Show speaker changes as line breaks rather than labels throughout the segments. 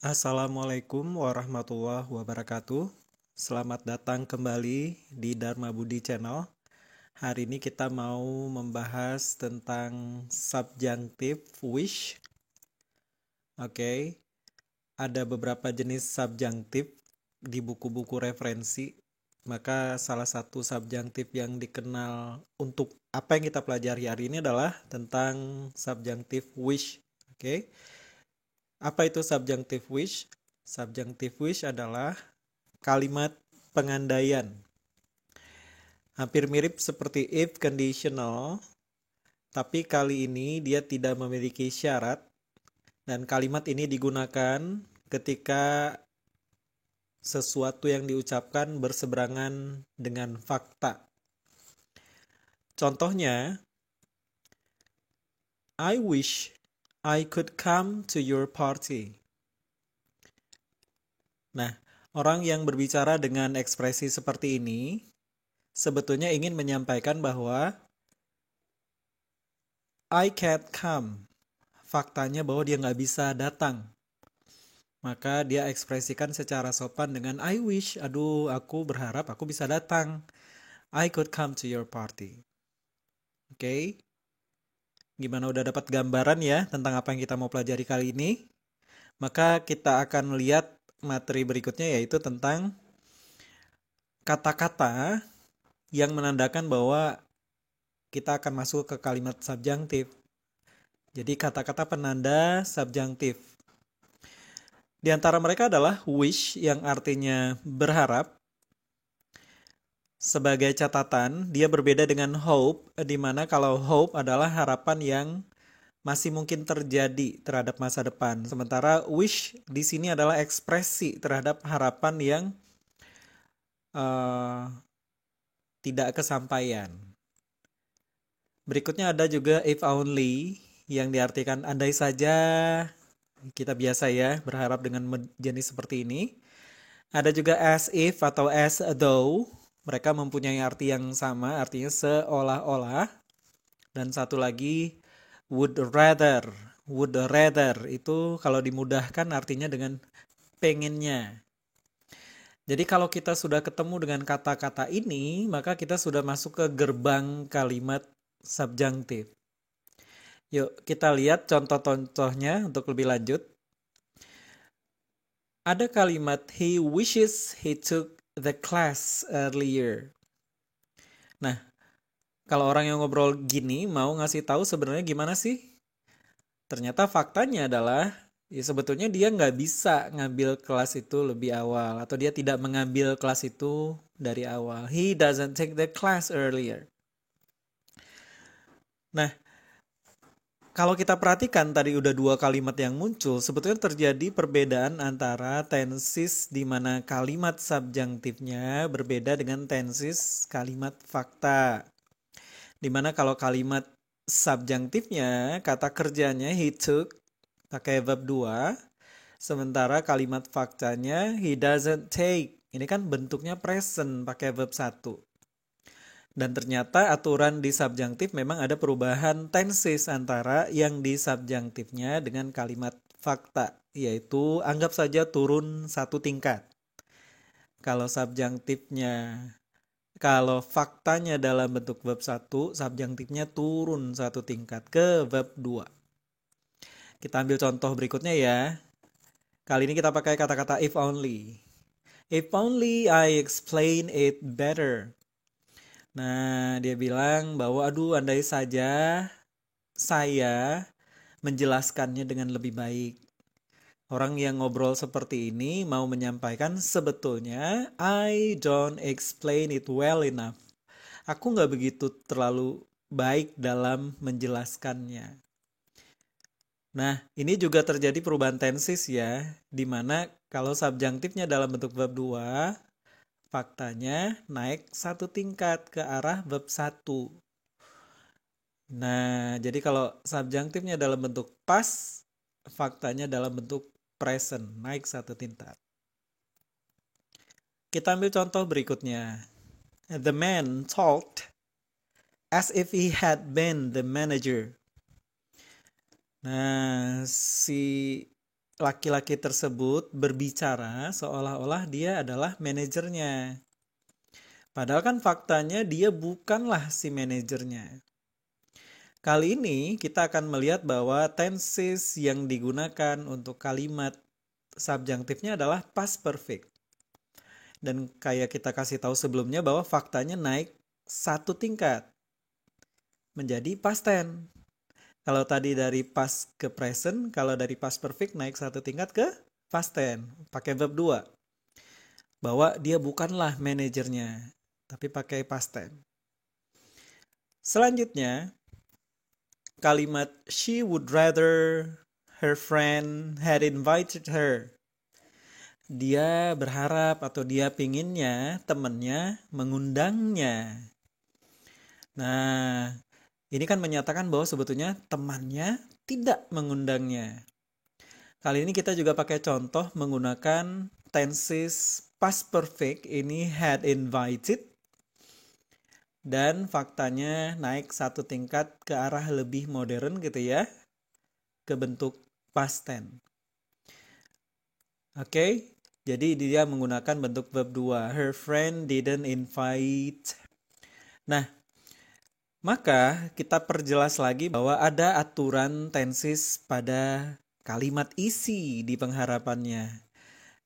Assalamualaikum warahmatullahi wabarakatuh. Selamat datang kembali di Dharma Budi Channel. Hari ini kita mau membahas tentang subjunctive wish. Oke, ada beberapa jenis subjunctive di buku-buku referensi. Maka salah satu subjunctive yang dikenal untuk apa yang kita pelajari hari ini adalah tentang subjunctive wish. Oke. Apa itu subjunctive wish? Subjunctive wish adalah kalimat pengandaian. Hampir mirip seperti if conditional, tapi kali ini dia tidak memiliki syarat dan kalimat ini digunakan ketika sesuatu yang diucapkan berseberangan dengan fakta. Contohnya, I wish I could come to your party. Nah, orang yang berbicara dengan ekspresi seperti ini sebetulnya ingin menyampaikan bahwa I can't come. Faktanya bahwa dia nggak bisa datang. Maka dia ekspresikan secara sopan dengan I wish, aduh aku berharap aku bisa datang. I could come to your party. Oke. Gimana udah dapat gambaran ya tentang apa yang kita mau pelajari kali ini? Maka kita akan lihat materi berikutnya yaitu tentang kata-kata yang menandakan bahwa kita akan masuk ke kalimat subjunctive. Jadi kata-kata penanda subjunctive. Di antara mereka adalah wish yang artinya berharap. Sebagai catatan, dia berbeda dengan hope, di mana kalau hope adalah harapan yang masih mungkin terjadi terhadap masa depan. Sementara wish di sini adalah ekspresi terhadap harapan yang uh, tidak kesampaian. Berikutnya ada juga if only yang diartikan andai saja. Kita biasa ya berharap dengan jenis seperti ini. Ada juga as if atau as though. Mereka mempunyai arti yang sama, artinya seolah-olah. Dan satu lagi would rather. Would rather itu kalau dimudahkan artinya dengan pengennya. Jadi kalau kita sudah ketemu dengan kata-kata ini, maka kita sudah masuk ke gerbang kalimat subjunctive. Yuk kita lihat contoh-contohnya untuk lebih lanjut. Ada kalimat he wishes he took the class earlier. Nah, kalau orang yang ngobrol gini mau ngasih tahu sebenarnya gimana sih? Ternyata faktanya adalah ya sebetulnya dia nggak bisa ngambil kelas itu lebih awal atau dia tidak mengambil kelas itu dari awal. He doesn't take the class earlier. Nah, kalau kita perhatikan tadi udah dua kalimat yang muncul, sebetulnya terjadi perbedaan antara tenses di mana kalimat subjunktifnya berbeda dengan tenses kalimat fakta. Di mana kalau kalimat subjunktifnya, kata kerjanya he took pakai verb 2, sementara kalimat faktanya he doesn't take. Ini kan bentuknya present pakai verb 1. Dan ternyata aturan di subjunktif memang ada perubahan tenses antara yang di subjunktifnya dengan kalimat fakta, yaitu anggap saja turun satu tingkat. Kalau faktanya dalam bentuk verb 1, subjunktifnya turun satu tingkat ke verb 2. Kita ambil contoh berikutnya ya. Kali ini kita pakai kata-kata if only. If only I explain it better. Nah, dia bilang bahwa aduh andai saja saya menjelaskannya dengan lebih baik. Orang yang ngobrol seperti ini mau menyampaikan sebetulnya I don't explain it well enough. Aku nggak begitu terlalu baik dalam menjelaskannya. Nah, ini juga terjadi perubahan tenses ya, di mana kalau subjunktifnya dalam bentuk verb 2, faktanya naik satu tingkat ke arah verb 1. Nah, jadi kalau subjunktifnya dalam bentuk past, faktanya dalam bentuk present, naik satu tingkat. Kita ambil contoh berikutnya. The man talked as if he had been the manager. Nah, si laki-laki tersebut berbicara seolah-olah dia adalah manajernya. Padahal kan faktanya dia bukanlah si manajernya. Kali ini kita akan melihat bahwa tenses yang digunakan untuk kalimat subjunktifnya adalah past perfect. Dan kayak kita kasih tahu sebelumnya bahwa faktanya naik satu tingkat menjadi past tense. Kalau tadi dari past ke present, kalau dari past perfect naik satu tingkat ke past tense, pakai verb 2. Bahwa dia bukanlah manajernya, tapi pakai past tense. Selanjutnya, kalimat she would rather her friend had invited her. Dia berharap atau dia pinginnya temannya mengundangnya. Nah, ini kan menyatakan bahwa sebetulnya temannya tidak mengundangnya. Kali ini kita juga pakai contoh menggunakan tenses past perfect, ini had invited. Dan faktanya naik satu tingkat ke arah lebih modern gitu ya, ke bentuk past tense. Oke, jadi dia menggunakan bentuk verb 2. Her friend didn't invite. Nah, maka kita perjelas lagi bahwa ada aturan tenses pada kalimat isi di pengharapannya.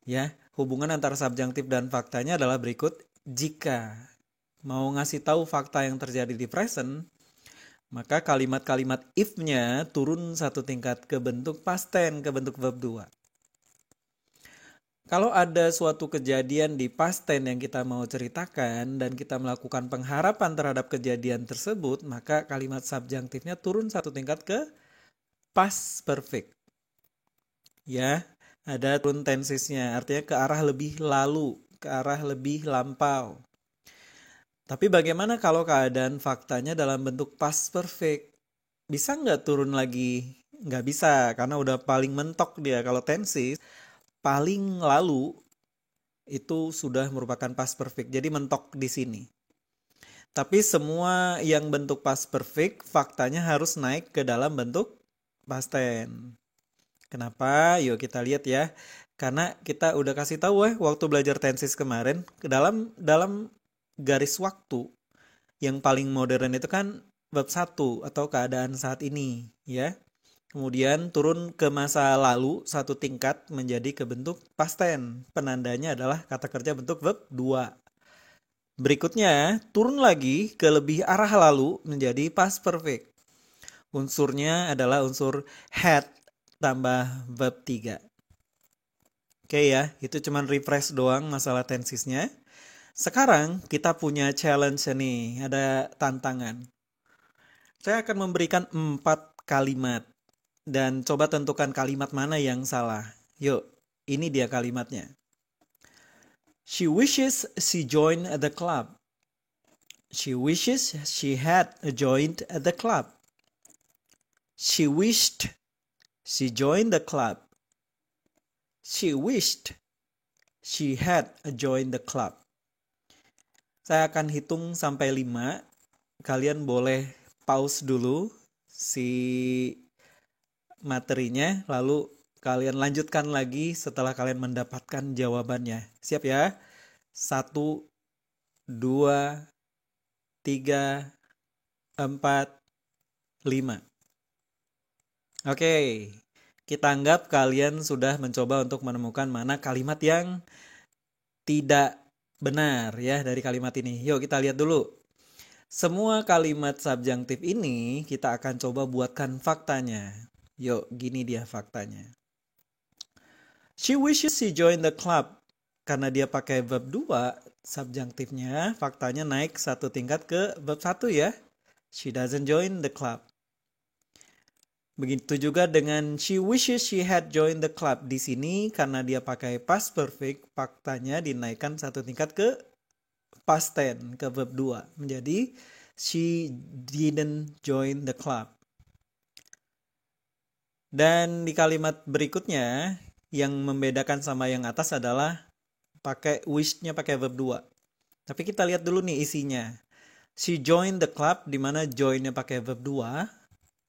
Ya, hubungan antara subjunktif dan faktanya adalah berikut. Jika mau ngasih tahu fakta yang terjadi di present, maka kalimat-kalimat if-nya turun satu tingkat ke bentuk past tense, ke bentuk verb 2. Kalau ada suatu kejadian di past tense yang kita mau ceritakan dan kita melakukan pengharapan terhadap kejadian tersebut, maka kalimat subjunktifnya turun satu tingkat ke past perfect. Ya, ada turun tensesnya, artinya ke arah lebih lalu, ke arah lebih lampau. Tapi bagaimana kalau keadaan faktanya dalam bentuk past perfect? Bisa nggak turun lagi? Nggak bisa, karena udah paling mentok dia. Kalau tenses, paling lalu itu sudah merupakan past perfect. Jadi mentok di sini. Tapi semua yang bentuk past perfect, faktanya harus naik ke dalam bentuk past tense. Kenapa? Yuk kita lihat ya. Karena kita udah kasih tahu waktu belajar tenses kemarin, ke dalam garis waktu yang paling modern itu kan verb 1 atau keadaan saat ini, ya. Kemudian turun ke masa lalu satu tingkat menjadi ke bentuk past tense. Penandanya adalah kata kerja bentuk verb 2. Berikutnya turun lagi ke lebih arah lalu menjadi past perfect. Unsurnya adalah unsur had tambah verb 3. Oke ya, itu cuman refresh doang masalah tensesnya. Sekarang kita punya challenge nih, ada tantangan. Saya akan memberikan 4 kalimat dan coba tentukan kalimat mana yang salah. Yuk, ini dia kalimatnya. She wishes she joined the club. She wishes she had joined the club. She wished she joined the club. She wished she had joined the club. Saya akan hitung sampai 5. Kalian boleh pause dulu si materinya, lalu kalian lanjutkan lagi setelah kalian mendapatkan jawabannya. Siap ya? 1, 2, 3, 4, 5. Oke, kita anggap kalian sudah mencoba untuk menemukan mana kalimat yang tidak benar ya dari kalimat ini. Yuk kita lihat dulu. Semua kalimat subjunktif ini kita akan coba buatkan faktanya. Yuk, gini dia faktanya. She wishes she joined the club. Karena dia pakai verb 2, subjunktifnya faktanya naik satu tingkat ke verb 1 ya. She doesn't join the club. Begitu juga dengan she wishes she had joined the club. Di sini karena dia pakai past perfect, faktanya dinaikkan satu tingkat ke past tense, ke verb 2. Menjadi she didn't join the club. Dan di kalimat berikutnya, yang membedakan sama yang atas adalah pakai wish-nya pakai verb 2. Tapi kita lihat dulu nih isinya. She joined the club, di mana join-nya pakai verb 2.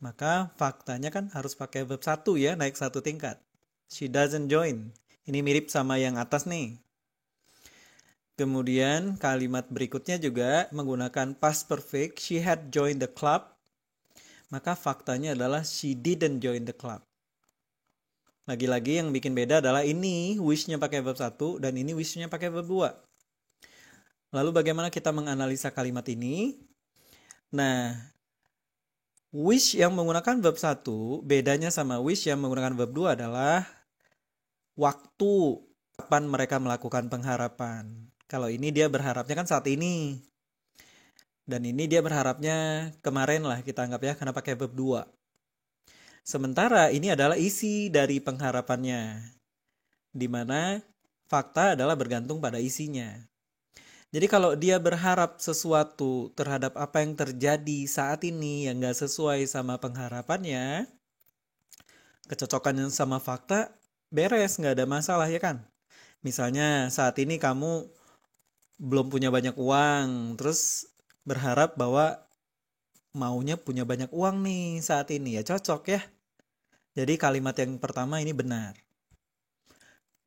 Maka faktanya kan harus pakai verb 1 ya, naik satu tingkat. She doesn't join. Ini mirip sama yang atas nih. Kemudian kalimat berikutnya juga menggunakan past perfect. She had joined the club. Maka faktanya adalah she didn't join the club. Lagi-lagi yang bikin beda adalah ini wish-nya pakai verb 1 dan ini wish-nya pakai verb 2. Lalu bagaimana kita menganalisa kalimat ini? Nah, wish yang menggunakan verb 1 bedanya sama wish yang menggunakan verb 2 adalah waktu kapan mereka melakukan pengharapan. Kalau ini dia berharapnya kan saat ini. Dan ini dia berharapnya kemarin lah kita anggap ya karena pakai verb 2. Sementara ini adalah isi dari pengharapannya. Di mana fakta adalah bergantung pada isinya. Jadi kalau dia berharap sesuatu terhadap apa yang terjadi saat ini yang gak sesuai sama pengharapannya, kecocokannya sama fakta beres, gak ada masalah ya kan. Misalnya saat ini kamu belum punya banyak uang, terus berharap bahwa maunya punya banyak uang nih saat ini, ya cocok ya. Jadi kalimat yang pertama ini benar.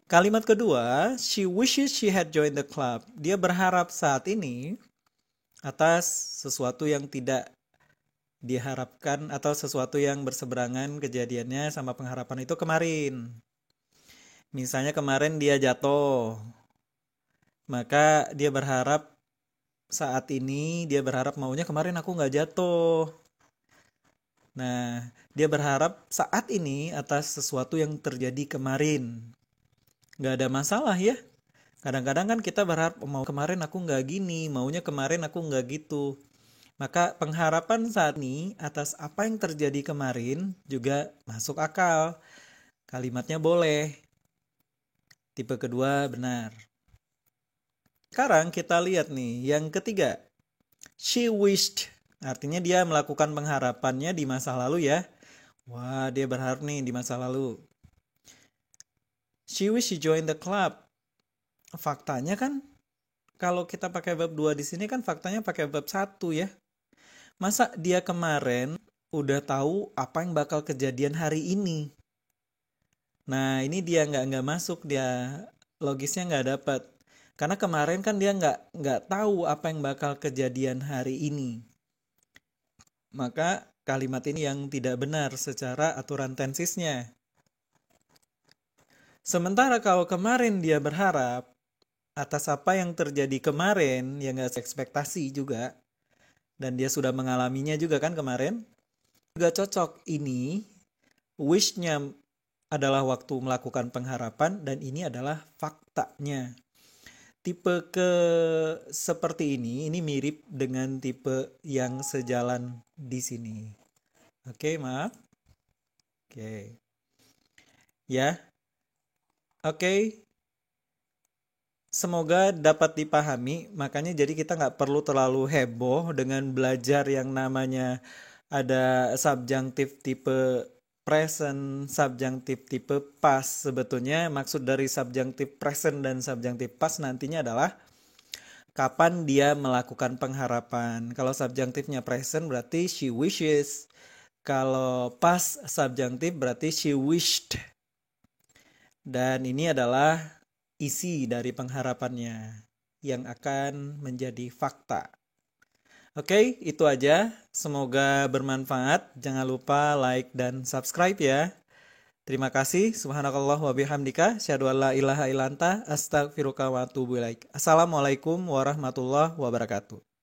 Kalimat kedua, she wishes she had joined the club. Dia berharap saat ini atas sesuatu yang tidak diharapkan atau sesuatu yang berseberangan kejadiannya sama pengharapan itu kemarin. Misalnya kemarin dia jatuh, maka dia berharap saat ini, dia berharap maunya kemarin aku gak jatuh. Nah, dia berharap saat ini atas sesuatu yang terjadi kemarin. Gak ada masalah ya. Kadang-kadang kan kita berharap mau kemarin aku gak gini, maunya kemarin aku gak gitu. Maka pengharapan saat ini atas apa yang terjadi kemarin juga masuk akal. Kalimatnya boleh. Tipe kedua benar. Sekarang kita lihat nih yang ketiga. She wished. Artinya dia melakukan pengharapannya di masa lalu ya. Wah, dia berharap nih di masa lalu. She wished she joined the club. Faktanya kan kalau kita pakai verb 2 di sini kan faktanya pakai verb 1 ya. Masa dia kemarin udah tahu apa yang bakal kejadian hari ini? Nah, ini dia nggak masuk, dia logisnya nggak dapat. Karena kemarin kan dia nggak tahu apa yang bakal kejadian hari ini. Maka kalimat ini yang tidak benar secara aturan tensisnya. Sementara kalau kemarin dia berharap atas apa yang terjadi kemarin yang gak ekspektasi juga, dan dia sudah mengalaminya juga kan kemarin, juga cocok. Ini wish-nya adalah waktu melakukan pengharapan dan ini adalah faktanya. Tipe seperti ini mirip dengan tipe yang sejalan di sini. Oke, maaf. Oke. Ya. Oke. Semoga dapat dipahami, makanya jadi kita nggak perlu terlalu heboh dengan belajar yang namanya ada subjunktif tipe present, subjunktif tipe past. Sebetulnya maksud dari subjunktif present dan subjunktif past nantinya adalah kapan dia melakukan pengharapan. Kalau subjunktifnya present berarti she wishes. Kalau past subjunktif berarti she wished. Dan ini adalah isi dari pengharapannya yang akan menjadi fakta. Oke, itu aja. Semoga bermanfaat. Jangan lupa like dan subscribe ya. Terima kasih. Subhanakallah wa bihamdika. Asyhadu an la ilaha illa anta. Astaghfiruka wa atubu ilaik. Assalamualaikum warahmatullahi wabarakatuh.